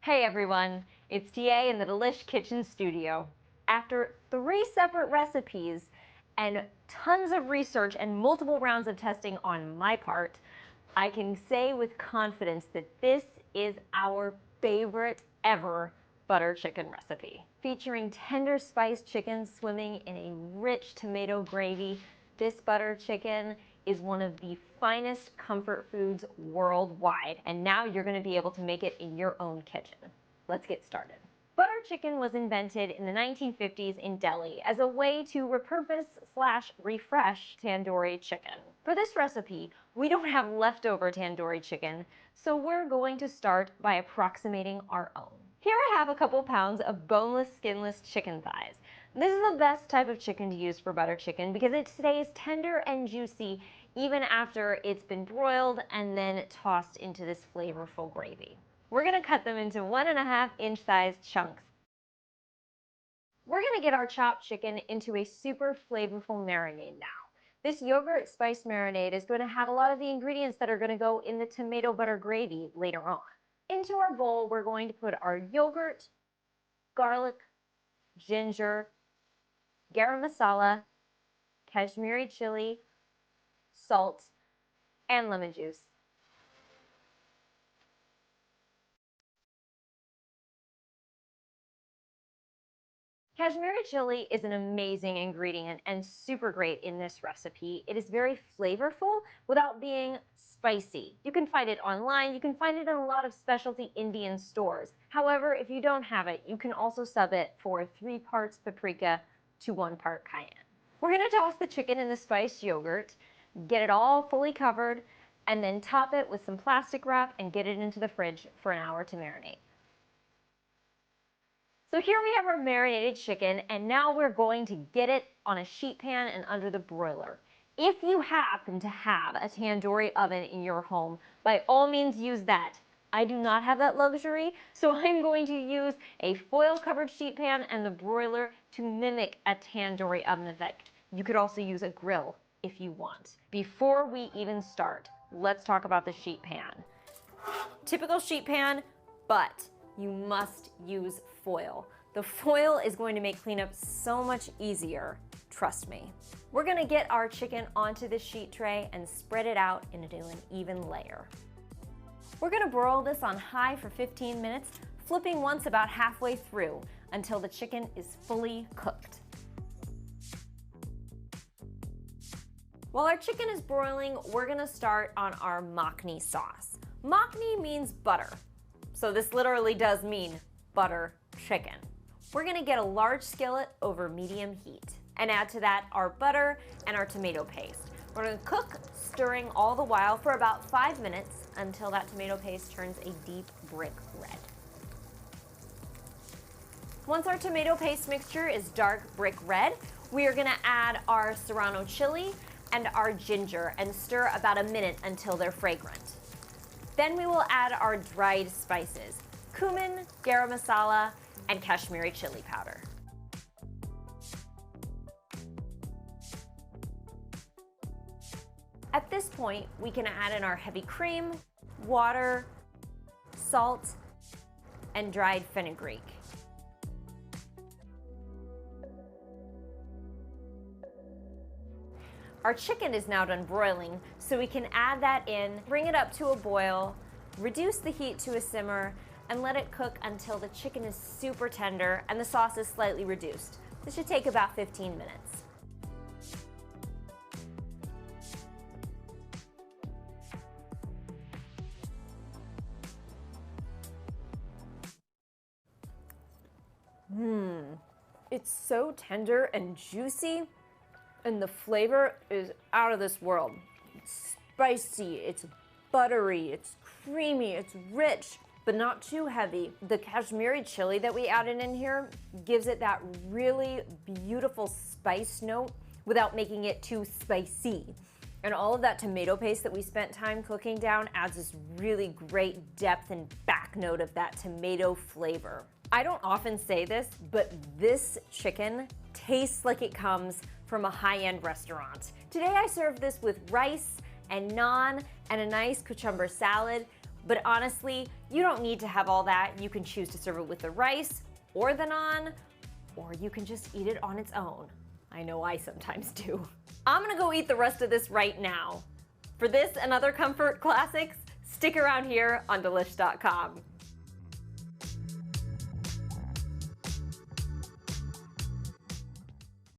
Hey everyone, it's TA in the Delish Kitchen Studio. After 3 separate recipes and tons of research and multiple rounds of testing on my part, I can say with confidence that this is our favorite ever butter chicken recipe. Featuring tender spiced chicken swimming in a rich tomato gravy, this butter chicken is one of the finest comfort foods worldwide, and now you're going to be able to make it in your own kitchen. Let's get started. Butter chicken was invented in the 1950s in Delhi as a way to repurpose/refresh tandoori chicken. For this recipe, we don't have leftover tandoori chicken, so we're going to start by approximating our own. Here I have a couple pounds of boneless, skinless chicken thighs. This is the best type of chicken to use for butter chicken because it stays tender and juicy even after it's been broiled and then tossed into this flavorful gravy. We're going to cut them into 1.5 inch sized chunks. We're going to get our chopped chicken into a super flavorful marinade now. This yogurt spice marinade is going to have a lot of the ingredients that are going to go in the tomato butter gravy later on. Into our bowl, we're going to put our yogurt, garlic, ginger, garam masala, Kashmiri chili, salt, and lemon juice. Kashmiri chili is an amazing ingredient and super great in this recipe. It is very flavorful without being spicy. You can find it online. You can find it in a lot of specialty Indian stores. However, if you don't have it, you can also sub it for 3 parts paprika to 1 part cayenne. We're going to toss the chicken in the spiced yogurt, get it all fully covered, and then top it with some plastic wrap and get it into the fridge for an hour to marinate. So here we have our marinated chicken, and now we're going to get it on a sheet pan and under the broiler. If you happen to have a tandoori oven in your home, by all means use that. I do not have that luxury, so I'm going to use a foil-covered sheet pan and the broiler to mimic a tandoori oven effect. You could also use a grill if you want. Before we even start, let's talk about the sheet pan. Typical sheet pan, but you must use foil. The foil is going to make cleanup so much easier, trust me. We're gonna get our chicken onto the sheet tray and spread it out into an even layer. We're gonna broil this on high for 15 minutes, flipping once about halfway through until the chicken is fully cooked. While our chicken is broiling, we're gonna start on our makhni sauce. Makhni means butter. So this literally does mean butter chicken. We're gonna get a large skillet over medium heat and add to that our butter and our tomato paste. We're gonna cook, stirring all the while for about 5 minutes until that tomato paste turns a deep brick red. Once our tomato paste mixture is dark brick red, we are gonna add our serrano chili and our ginger and stir about a minute until they're fragrant. Then we will add our dried spices, cumin, garam masala, and Kashmiri chili powder. At this point, we can add in our heavy cream, water, salt, and dried fenugreek. Our chicken is now done broiling, so we can add that in, bring it up to a boil, reduce the heat to a simmer, and let it cook until the chicken is super tender and the sauce is slightly reduced. This should take about 15 minutes. It's so tender and juicy, and the flavor is out of this world. It's spicy, it's buttery, it's creamy, it's rich, but not too heavy. The Kashmiri chili that we added in here gives it that really beautiful spice note without making it too spicy. And all of that tomato paste that we spent time cooking down adds this really great depth and back note of that tomato flavor. I don't often say this, but this chicken tastes like it comes from a high-end restaurant. Today I served this with rice and naan and a nice cucumber salad But honestly, you don't need to have all that. You can choose to serve it with the rice or the naan, or you can just eat it on its own. I know I sometimes do. I'm gonna go eat the rest of this right now. For this and other comfort classics, stick around here on Delish.com.